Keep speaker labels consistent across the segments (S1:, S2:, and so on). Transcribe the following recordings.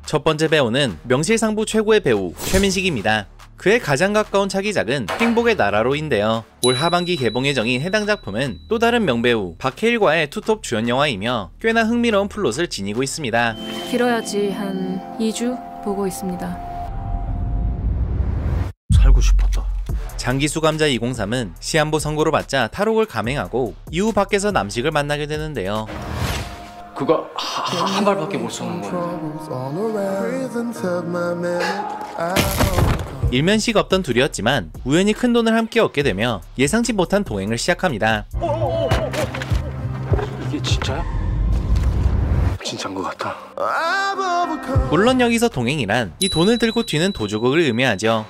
S1: 첫 번째 배우는 명실상부 최고의 배우 최민식입니다. 그의 가장 가까운 차기작은 행복의 나라로인데요. 올 하반기 개봉 예정인 해당 작품은 또 다른 명배우 박해일과의 투톱 주연 영화이며 꽤나 흥미로운 플롯을 지니고 있습니다.
S2: 길어야지 한 2주 보고 있습니다.
S3: 살고 싶었다.
S1: 장기수 감자 203은 시한부 선고를 받자 탈옥을 감행하고 이후 밖에서 남식을 만나게 되는데요.
S3: 그거 한 발밖에 못 쏘는 거야.
S1: 일면식 없던 둘이었지만 우연히 큰 돈을 함께 얻게 되며 예상치 못한 동행을 시작합니다.
S3: 이게 진짜야? 진짜인 것 같아.
S1: 물론 여기서 동행이란 이 돈을 들고 튀는 도주극을 의미하죠.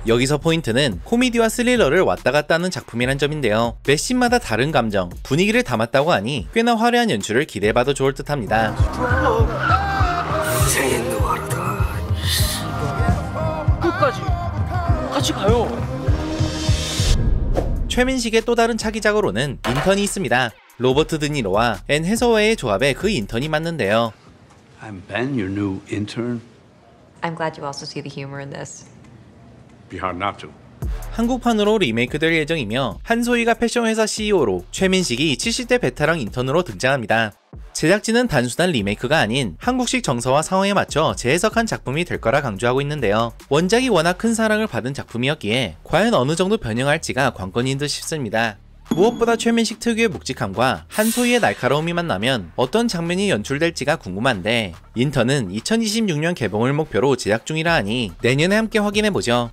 S1: 여기서 포인트는 코미디와 스릴러를 왔다 갔다 하는 작품이란 점인데요. 매 씬마다 다른 감정, 분위기를 담았다고 하니 꽤나 화려한 연출을 기대해봐도 좋을 듯합니다.
S3: 인생의 누아르다. 끝까지 같이 가요.
S1: 최민식의 또 다른 차기작으로는 인턴이 있습니다. 로버트 드니로와 앤 해서웨이의 조합에 그 인턴이 맞는데요.
S4: I'm Ben, your new intern.
S5: I'm glad you also see the humor in this.
S4: Be hard not to.
S1: 한국판으로 리메이크될 예정이며 한소희가 패션회사 CEO로 최민식이 70대 베테랑 인턴으로 등장합니다. 제작진은 단순한 리메이크가 아닌 한국식 정서와 상황에 맞춰 재해석한 작품이 될 거라 강조하고 있는데요. 원작이 워낙 큰 사랑을 받은 작품이었기에 과연 어느 정도 변형할지가 관건인 듯 싶습니다. 무엇보다 최민식 특유의 묵직함과 한소희의 날카로움이 만나면 어떤 장면이 연출될지가 궁금한데 인턴은 2026년 개봉을 목표로 제작 중이라 하니 내년에 함께 확인해보죠.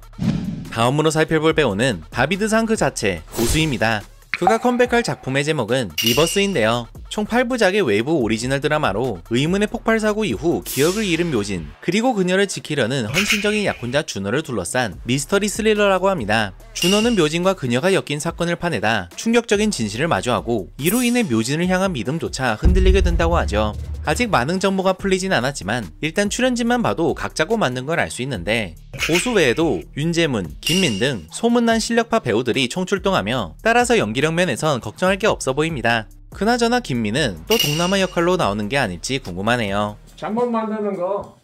S1: 다음으로 살펴볼 배우는 다비드상 그 자체 고수입니다. 그가 컴백할 작품의 제목은 리버스인데요. 총 8부작의 외부 오리지널 드라마로 의문의 폭발 사고 이후 기억을 잃은 묘진, 그리고 그녀를 지키려는 헌신적인 약혼자 준호를 둘러싼 미스터리 스릴러라고 합니다. 준호는 묘진과 그녀가 엮인 사건을 파내다 충격적인 진실을 마주하고 이로 인해 묘진을 향한 믿음조차 흔들리게 된다고 하죠. 아직 많은 정보가 풀리진 않았지만 일단 출연진만 봐도 각자고 맞는 걸 알 수 있는데 고수 외에도 윤재문, 김민 등 소문난 실력파 배우들이 총출동하며 따라서 연기력 면에선 걱정할 게 없어 보입니다. 그나저나 김민은 또 동남아 역할로 나오는 게 아닐지 궁금하네요.
S6: 잠번 만드는 거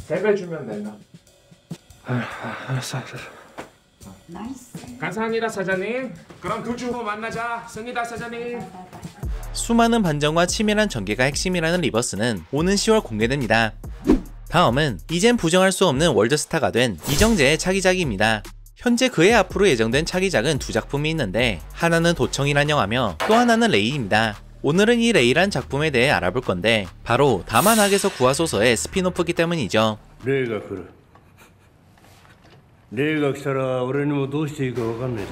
S6: 3배 주면 된다.
S3: 알았어.
S6: 감사합니다 사장님. 그럼 2주 후 만나자. 승희다 사장님.
S1: 수많은 반전과 치밀한 전개가 핵심이라는 리버스는 오는 10월 공개됩니다. 다음은 이젠 부정할 수 없는 월드스타가 된 이정재의 차기작입니다. 현재 그의 앞으로 예정된 차기작은 2작품이 있는데 하나는 도청이란 영화며 또 하나는 레이입니다. 오늘은 이 레이란 작품에 대해 알아볼 건데 바로 다만학에서 구하소서의 스피노프이기 때문이죠.
S7: 레이가来る. 레이가 来たら俺にもどうしていいか分かんねえぞ.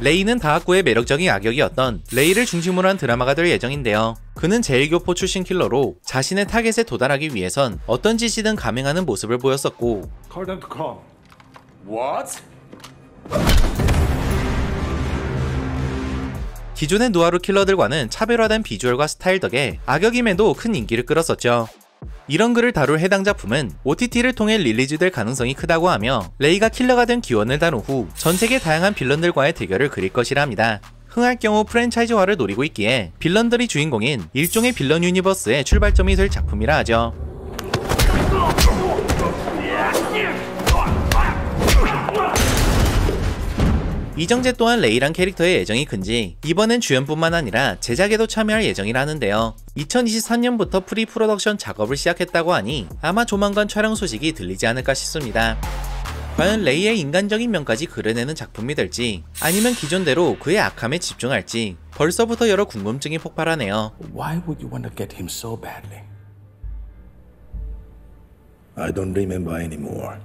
S1: 레이는 다학고의 매력적인 악역이었던 레이를 중심으로 한 드라마가 될 예정인데요. 그는 제1교포 출신 킬러로 자신의 타겟에 도달하기 위해선 어떤 짓이든 감행하는 모습을 보였었고
S6: Call them to come.
S3: What?
S1: 기존의 누아르 킬러들과는 차별화된 비주얼과 스타일 덕에 악역임에도 큰 인기를 끌었었죠. 이런 글을 다룰 해당 작품은 OTT를 통해 릴리즈될 가능성이 크다고 하며 레이가 킬러가 된 기원을 다룬 후 전세계 다양한 빌런들과의 대결을 그릴 것이라 합니다. 흥할 경우 프랜차이즈화를 노리고 있기에 빌런들이 주인공인 일종의 빌런 유니버스의 출발점이 될 작품이라 하죠. 이정재 또한 레이란 캐릭터의 애정이 큰지 이번엔 주연뿐만 아니라 제작에도 참여할 예정이라는데요. 2023년부터 프리 프로덕션 작업을 시작했다고 하니 아마 조만간 촬영 소식이 들리지 않을까 싶습니다. 과연 레이의 인간적인 면까지 그려내는 작품이 될지 아니면 기존대로 그의 악함에 집중할지 벌써부터 여러 궁금증이 폭발하네요.
S8: Why would you want to get him so badly?
S7: I don't remember anymore.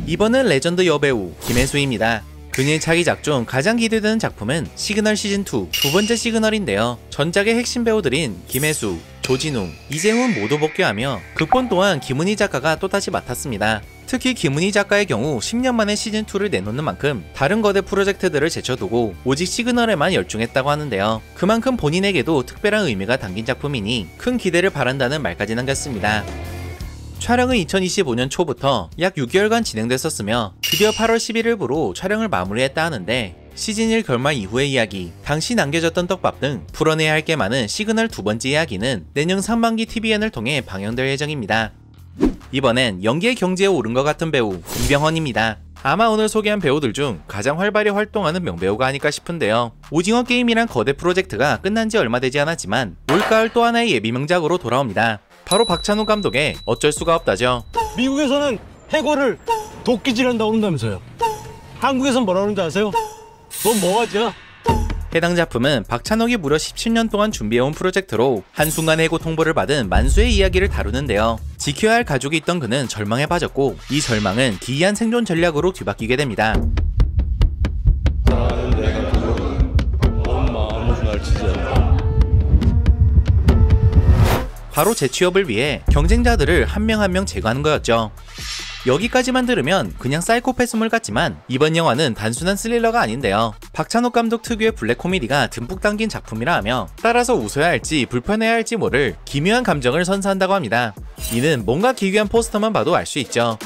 S1: 이번은 레전드 여배우 김혜수입니다. 그녀의 차기작 중 가장 기대되는 작품은 시그널 시즌2 두 번째 시그널인데요. 전작의 핵심 배우들인 김혜수, 조진웅, 이재훈 모두 복귀하며 극본 또한 김은희 작가가 또다시 맡았습니다. 특히 김은희 작가의 경우 10년 만에 시즌2를 내놓는 만큼 다른 거대 프로젝트들을 제쳐두고 오직 시그널에만 열중했다고 하는데요. 그만큼 본인에게도 특별한 의미가 담긴 작품이니 큰 기대를 바란다는 말까지 남겼습니다. 촬영은 2025년 초부터 약 6개월간 진행됐었으며 드디어 8월 11일부로 촬영을 마무리했다 하는데 시즌1 결말 이후의 이야기, 당시 남겨졌던 떡밥 등 풀어내야 할 게 많은 시그널 두 번째 이야기는 내년 상반기 TVN을 통해 방영될 예정입니다. 이번엔 연기의 경지에 오른 것 같은 배우 이병헌입니다. 아마 오늘 소개한 배우들 중 가장 활발히 활동하는 명배우가 아닐까 싶은데요. 오징어 게임이란 거대 프로젝트가 끝난 지 얼마 되지 않았지만 올가을 또 하나의 예비 명작으로 돌아옵니다. 바로 박찬욱 감독의 어쩔 수가 없다죠.
S9: 미국에서는 해골을 도끼질한다고 한다면서요. 한국에선 뭐라 그러는지 아세요? 넌 뭐하지야?
S1: 해당 작품은 박찬욱이 무려 17년 동안 준비해온 프로젝트로 한순간 해고 통보를 받은 만수의 이야기를 다루는데요. 지켜야 할 가족이 있던 그는 절망에 빠졌고 이 절망은 기이한 생존 전략으로 뒤바뀌게 됩니다. 바로 재취업을 위해 경쟁자들을 한 명 한 명 제거하는 거였죠. 여기까지만 들으면 그냥 사이코패스물 같지만 이번 영화는 단순한 스릴러가 아닌데요. 박찬욱 감독 특유의 블랙 코미디가 듬뿍 담긴 작품이라 하며 따라서 웃어야 할지 불편해야 할지 모를 기묘한 감정을 선사한다고 합니다. 이는 뭔가 기괴한 포스터만 봐도 알 수 있죠.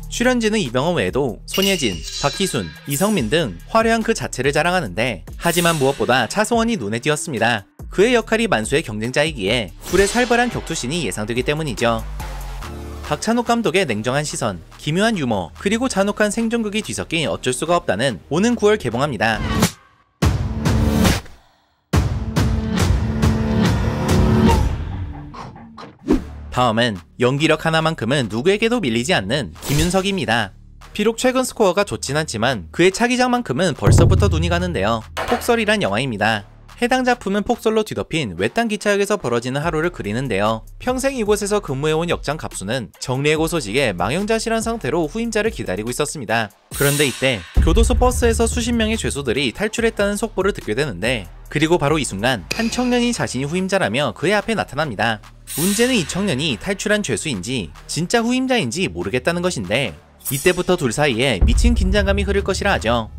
S1: 출연진은 이병헌 외에도 손예진, 박희순, 이성민 등 화려한 그 자체를 자랑하는데 하지만 무엇보다 차승원이 눈에 띄었습니다. 그의 역할이 만수의 경쟁자이기에 둘의 살벌한 격투신이 예상되기 때문이죠. 박찬욱 감독의 냉정한 시선, 기묘한 유머, 그리고 잔혹한 생존극이 뒤섞인 어쩔 수가 없다는 오는 9월 개봉합니다. 다음은 연기력 하나만큼은 누구에게도 밀리지 않는 김윤석입니다. 비록 최근 스코어가 좋진 않지만 그의 차기작만큼은 벌써부터 눈이 가는데요. 폭설이란 영화입니다. 해당 작품은 폭설로 뒤덮인 외딴 기차역에서 벌어지는 하루를 그리는데요. 평생 이곳에서 근무해온 역장 갑수는 정리해고 소식에 망연자실한 상태로 후임자를 기다리고 있었습니다. 그런데 이때 교도소 버스에서 수십 명의 죄수들이 탈출했다는 속보를 듣게 되는데 그리고 바로 이 순간 한 청년이 자신이 후임자라며 그의 앞에 나타납니다. 문제는 이 청년이 탈출한 죄수인지 진짜 후임자인지 모르겠다는 것인데 이때부터 둘 사이에 미친 긴장감이 흐를 것이라 하죠.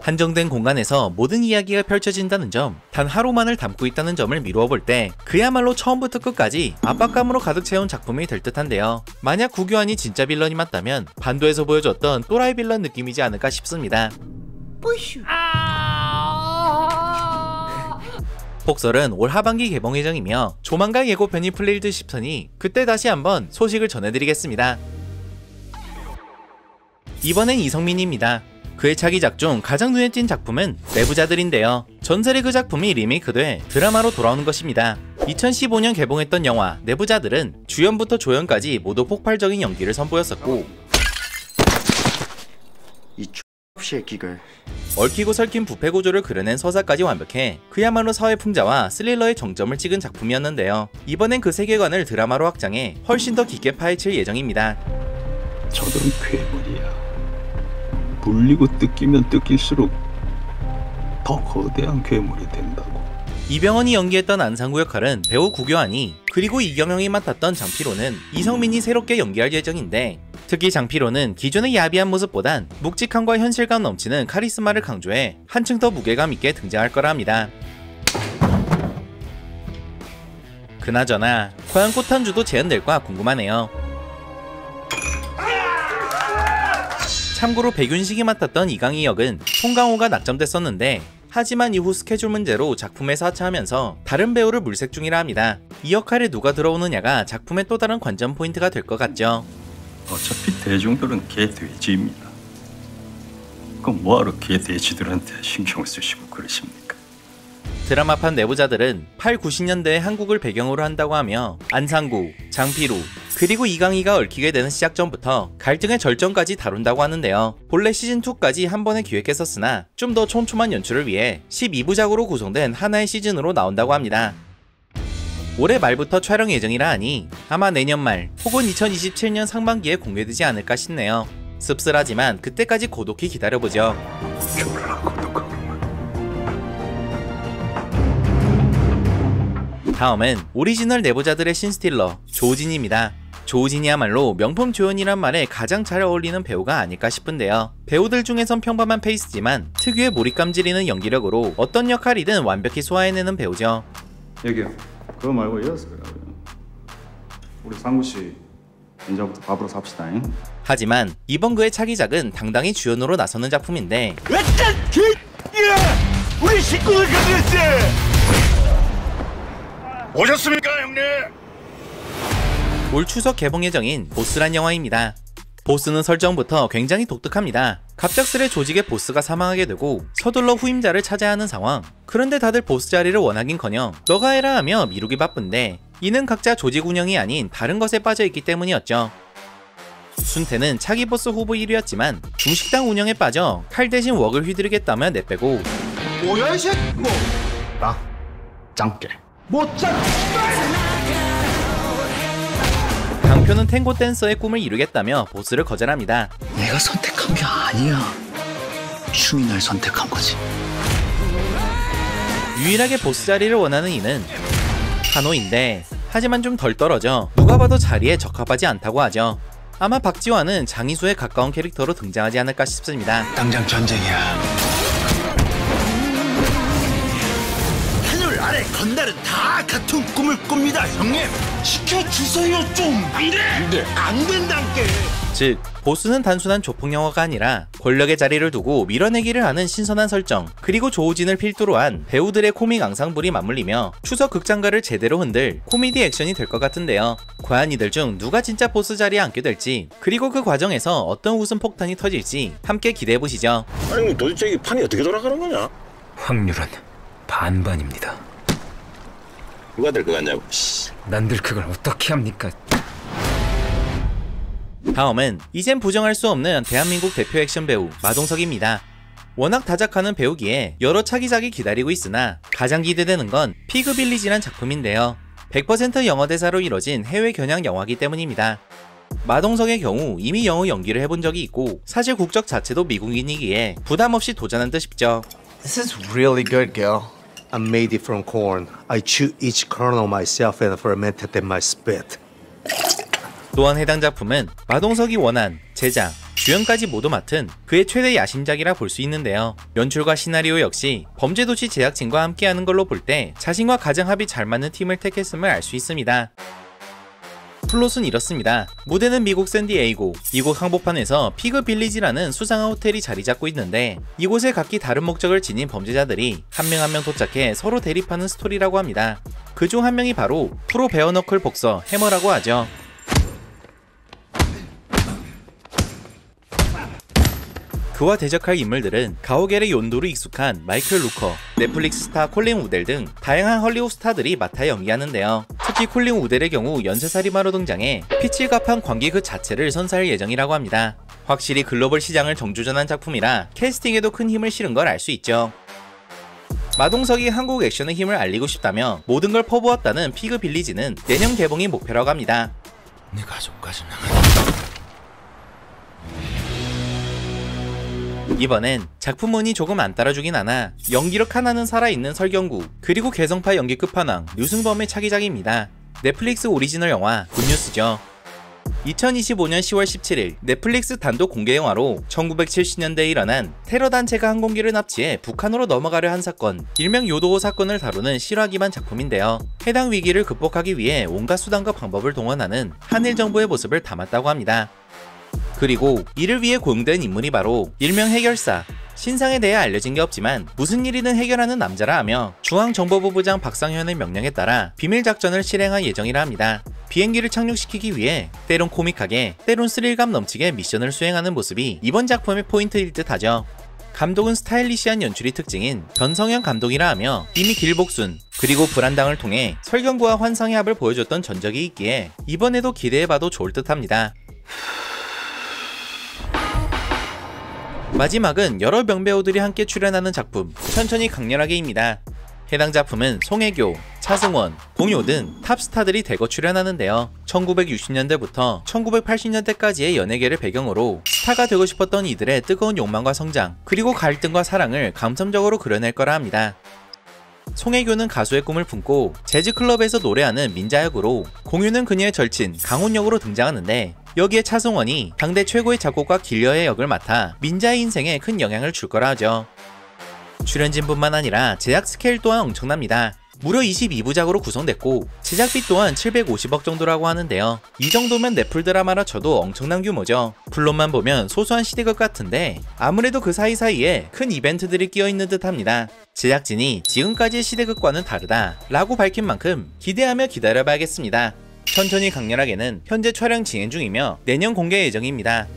S1: 한정된 공간에서 모든 이야기가 펼쳐진다는 점, 단 하루만을 담고 있다는 점을 미루어 볼 때 그야말로 처음부터 끝까지 압박감으로 가득 채운 작품이 될 듯한데요. 만약 구교환이 진짜 빌런이 맞다면 반도에서 보여줬던 또라이 빌런 느낌이지 않을까 싶습니다. 폭설은 올 하반기 개봉 예정이며 조만간 예고편이 풀릴 듯 싶으니 그때 다시 한번 소식을 전해드리겠습니다. 이번엔 이성민입니다. 그의 차기작 중 가장 눈에 띈 작품은 내부자들인데요. 전설의 그 작품이 리메이크돼 드라마로 돌아오는 것입니다. 2015년 개봉했던 영화 내부자들은 주연부터 조연까지 모두 폭발적인 연기를 선보였었고
S10: 이 새끼가
S1: 얽히고 설킨 부패 구조를 그려낸 서사까지 완벽해 그야말로 사회 풍자와 스릴러의 정점을 찍은 작품이었는데요. 이번엔 그 세계관을 드라마로 확장해 훨씬 더 깊게 파헤칠 예정입니다.
S8: 저들은 괴물이야. 물리고 뜯기면 뜯길수록 더 거대한 괴물이 된다고.
S1: 이병헌이 연기했던 안상구 역할은 배우 구교환이, 그리고 이경영이 맡았던 장필호는 이성민이 새롭게 연기할 예정인데 특히 장필호는 기존의 야비한 모습보단 묵직함과 현실감 넘치는 카리스마를 강조해 한층 더 무게감 있게 등장할 거라 합니다. 그나저나 과연 꽃한주도 재현될까 궁금하네요. 참고로 백윤식이 맡았던 이강희 역은 송강호가 낙점됐었는데 하지만 이후 스케줄 문제로 작품에서 하차하면서 다른 배우를 물색 중이라 합니다. 이 역할에 누가 들어오느냐가 작품의 또 다른 관전 포인트가 될 것 같죠.
S8: 어차피 대중들은 개돼지입니다. 그럼 뭐하러 개돼지들한테 신경을 쓰시고 그러십니까?
S1: 드라마판 내부자들은 8, 90년대의 한국을 배경으로 한다고 하며 안상구, 장필우, 그리고 이강희가 얽히게 되는 시작전부터 갈등의 절정까지 다룬다고 하는데요. 본래 시즌2까지 한 번에 기획했었으나 좀 더 촘촘한 연출을 위해 12부작으로 구성된 하나의 시즌으로 나온다고 합니다. 올해 말부터 촬영 예정이라 하니 아마 내년 말 혹은 2027년 상반기에 공개되지 않을까 싶네요. 씁쓸하지만 그때까지 고독히 기다려보죠. 다음은 오리지널 내부자들의 신스틸러 조우진입니다. 조우진이야말로 명품 조연이란 말에 가장 잘 어울리는 배우가 아닐까 싶은데요. 배우들 중에선 평범한 페이스지만 특유의 몰입감 지리는 연기력으로 어떤 역할이든 완벽히 소화해내는 배우죠.
S11: 여기요. 그거 말고 이어서 그러고요. 우리 상구씨 이제부터 밥으로 삽시다잉.
S1: 하지만 이번 그의 차기작은 당당히 주연으로 나서는 작품인데
S9: 우리 식구들 가졌지!
S12: 오셨습니까 형님?
S1: 올 추석 개봉 예정인 보스란 영화입니다. 보스는 설정부터 굉장히 독특합니다. 갑작스레 조직의 보스가 사망하게 되고 서둘러 후임자를 찾아야 하는 상황. 그런데 다들 보스 자리를 원하긴커녕 너가 해라 하며 미루기 바쁜데 이는 각자 조직 운영이 아닌 다른 것에 빠져있기 때문이었죠. 순태는 차기 보스 후보 1위였지만 중식당 운영에 빠져 칼 대신 웍을 휘두르겠다며 내빼고
S9: 뭐야 이 새끼 뭐? 나 짱깨 못 짱.
S1: 강표는 탱고 댄서의 꿈을 이루겠다며 보스를 거절합니다.
S10: 내가 선택한 게 아니야. 춤이 날 선택한 거지.
S1: 유일하게 보스 자리를 원하는 이는 한호인데 하지만 좀 덜 떨어져 누가 봐도 자리에 적합하지 않다고 하죠. 아마 박지환은 장이수에 가까운 캐릭터로 등장하지 않을까 싶습니다.
S9: 당장 전쟁이야. 하늘 아래 건달은 다 같은 꿈을 꿉니다, 형님. 시켜주세요 좀. 안 된다께.
S1: 즉 보스는 단순한 조폭 영화가 아니라 권력의 자리를 두고 밀어내기를 하는 신선한 설정, 그리고 조우진을 필두로 한 배우들의 코믹 앙상블이 맞물리며 추석 극장가를 제대로 흔들 코미디 액션이 될 것 같은데요. 과연 이들 중 누가 진짜 보스 자리에 앉게 될지, 그리고 그 과정에서 어떤 웃음 폭탄이 터질지 함께 기대해보시죠.
S9: 아니 도대체 이 판이 어떻게 돌아가는 거냐?
S3: 확률은 반반입니다.
S9: 누가 될 것 같냐고.
S3: 난들 그걸 어떻게 합니까?
S1: 다음은 이젠 부정할 수 없는 대한민국 대표 액션 배우 마동석입니다. 워낙 다작하는 배우기에 여러 차기작이 기다리고 있으나 가장 기대되는 건 피그빌리지란 작품인데요. 100% 영어 대사로 이뤄진 해외 겨냥 영화이기 때문입니다. 마동석의 경우 이미 영어 연기를 해본 적이 있고 사실 국적 자체도 미국인이기에 부담 없이 도전한 듯 싶죠.
S12: This is really good, girl. I made it from corn. I chew each kernel myself and fermented in my spit.
S1: 또한 해당 작품은 마동석이 원한 제작, 주연까지 모두 맡은 그의 최대 야심작이라 볼 수 있는데요. 연출과 시나리오 역시 범죄도시 제작진과 함께하는 걸로 볼 때 자신과 가장 합이 잘 맞는 팀을 택했음을 알 수 있습니다. 플롯은 이렇습니다. 무대는 미국 샌디에이고, 이곳 항복판에서 피그 빌리지라는 수상한 호텔이 자리 잡고 있는데 이곳에 각기 다른 목적을 지닌 범죄자들이 한 명 한 명 도착해 서로 대립하는 스토리라고 합니다. 그중 한 명이 바로 프로 베어너클 복서 해머라고 하죠. 그와 대적할 인물들은 가오갤의 연도로 익숙한 마이클 루커, 넷플릭스 스타 콜린 우델 등 다양한 헐리우드 스타들이 맡아 연기하는데요. 특히 콜린 우델의 경우 연쇄살인마로 등장해 피칠갑한 관계 그 자체를 선사할 예정이라고 합니다. 확실히 글로벌 시장을 정주전한 작품이라 캐스팅에도 큰 힘을 실은 걸 알 수 있죠. 마동석이 한국 액션의 힘을 알리고 싶다며 모든 걸 퍼부었다는 피그 빌리지는 내년 개봉이 목표라고 합니다.
S3: 내 가족까지
S1: 이번엔 작품운이 조금 안 따라주긴 하나 연기력 하나는 살아있는 설경구, 그리고 개성파 연기 끝판왕 류승범의 차기작입니다. 넷플릭스 오리지널 영화 굿뉴스죠. 2025년 10월 17일 넷플릭스 단독 공개 영화로 1970년대에 일어난 테러 단체가 항공기를 납치해 북한으로 넘어가려 한 사건, 일명 요도호 사건을 다루는 실화 기반 작품인데요. 해당 위기를 극복하기 위해 온갖 수단과 방법을 동원하는 한일 정부의 모습을 담았다고 합니다. 그리고 이를 위해 고용된 인물이 바로 일명 해결사, 신상에 대해 알려진 게 없지만 무슨 일이든 해결하는 남자라 하며 중앙정보부부장 박상현의 명령에 따라 비밀작전을 실행할 예정이라 합니다. 비행기를 착륙시키기 위해 때론 코믹하게 때론 스릴감 넘치게 미션을 수행하는 모습이 이번 작품의 포인트일 듯 하죠. 감독은 스타일리시한 연출이 특징인 변성현 감독이라 하며 이미 길복순 그리고 불안당을 통해 설경구와 환상의 합을 보여줬던 전적이 있기에 이번에도 기대해봐도 좋을 듯 합니다. 마지막은 여러 명배우들이 함께 출연하는 작품 천천히 강렬하게입니다. 해당 작품은 송혜교, 차승원, 공효 등 탑스타들이 대거 출연하는데요. 1960년대부터 1980년대까지의 연예계를 배경으로 스타가 되고 싶었던 이들의 뜨거운 욕망과 성장, 그리고 갈등과 사랑을 감성적으로 그려낼 거라 합니다. 송혜교는 가수의 꿈을 품고 재즈클럽에서 노래하는 민자 역으로, 공유는 그녀의 절친 강훈 역으로 등장하는데 여기에 차승원이 당대 최고의 작곡가 길려의 역을 맡아 민자의 인생에 큰 영향을 줄 거라 하죠. 출연진뿐만 아니라 제작 스케일 또한 엄청납니다. 무려 22부작으로 구성됐고 제작비 또한 750억 정도라고 하는데요. 이 정도면 넷플 드라마라 쳐도 엄청난 규모죠. 플롯만 보면 소소한 시대극 같은데 아무래도 그 사이사이에 큰 이벤트들이 끼어있는 듯 합니다. 제작진이 지금까지의 시대극과는 다르다 라고 밝힌 만큼 기대하며 기다려봐야겠습니다. 천천히 강렬하게는 현재 촬영 진행 중이며 내년 공개 예정입니다.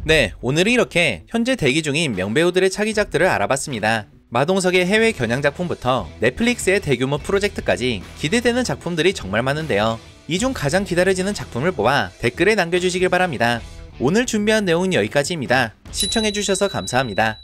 S1: 네, 오늘은 이렇게 현재 대기 중인 명배우들의 차기작들을 알아봤습니다. 마동석의 해외 겨냥 작품부터 넷플릭스의 대규모 프로젝트까지 기대되는 작품들이 정말 많은데요. 이 중 가장 기다려지는 작품을 뽑아 댓글에 남겨주시길 바랍니다. 오늘 준비한 내용은 여기까지입니다. 시청해주셔서 감사합니다.